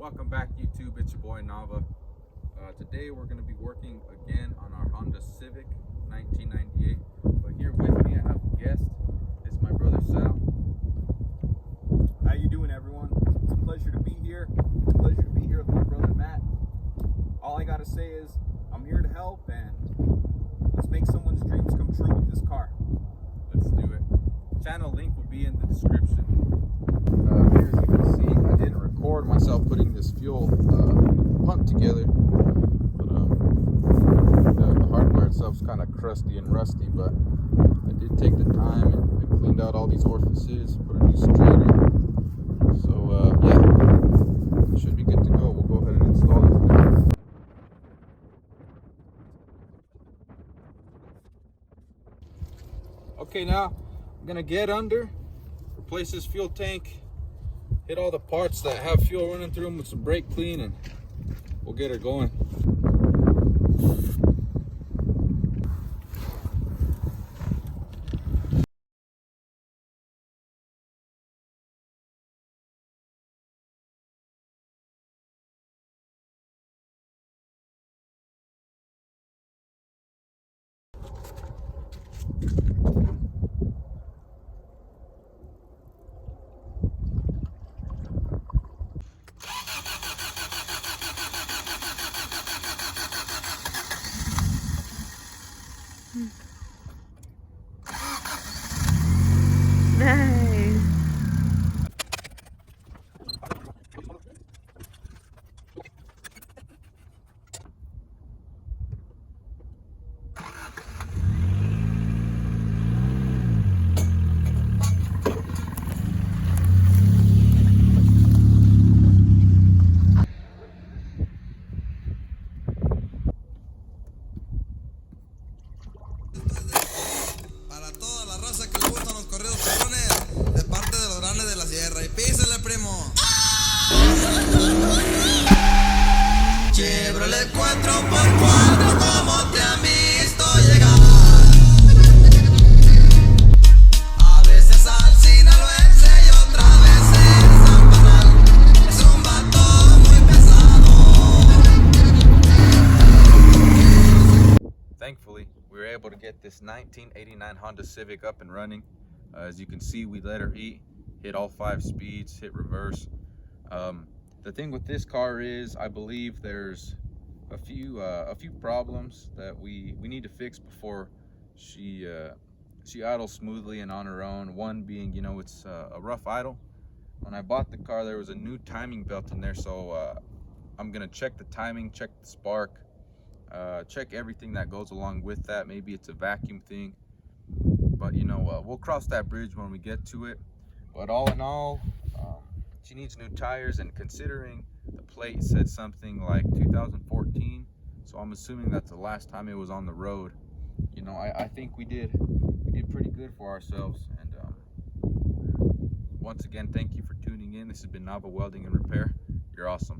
Welcome back, YouTube. It's your boy Nava. Today we're going to be working again on our Honda Civic 1998. But here with me I have a guest. It's my brother Sal. How you doing, everyone? It's a pleasure to be here. It's a pleasure to be here with my brother Matt. All I gotta say is I'm here to help, and let's make someone's dreams come true with this car. Let's do it. Channel link will be in the description. Here, as you can see, I didn't record myself putting this fuel pump together, but the hardware itself is kind of crusty and rusty. But I did take the time and cleaned out all these orifices, put a new strainer. So yeah, it should be good to go. We'll go ahead and install it. Okay, now I'm gonna get under, replace this fuel tank, hit all the parts that have fuel running through them with some brake clean, and we'll get her going. Nice. Para toda la raza que le gustan los corridos perrones, de parte de los grandes de la sierra. Y písele, primo. Chevrolet 4x4, como te han visto llegar. A veces al sinaloense y otras veces al panal. Es un vato muy pesado. Thankfully, we were able to get this 1989 Honda Civic up and running. As you can see, we let her eat, hit all 5 speeds, hit reverse. The thing with this car is, I believe there's a few problems that we need to fix before she idles smoothly and on her own. One being, you know, it's a rough idle. When I bought the car, there was a new timing belt in there, so I'm gonna check the timing, check the spark, check everything that goes along with that. Maybe it's a vacuum thing, but you know, we'll cross that bridge when we get to it. But all in all, she needs new tires, and considering the plate said something like 2014, so I'm assuming that's the last time it was on the road. You know, I think we did pretty good for ourselves. And once again, thank you for tuning in. This has been Nava Welding and Repair. You're awesome.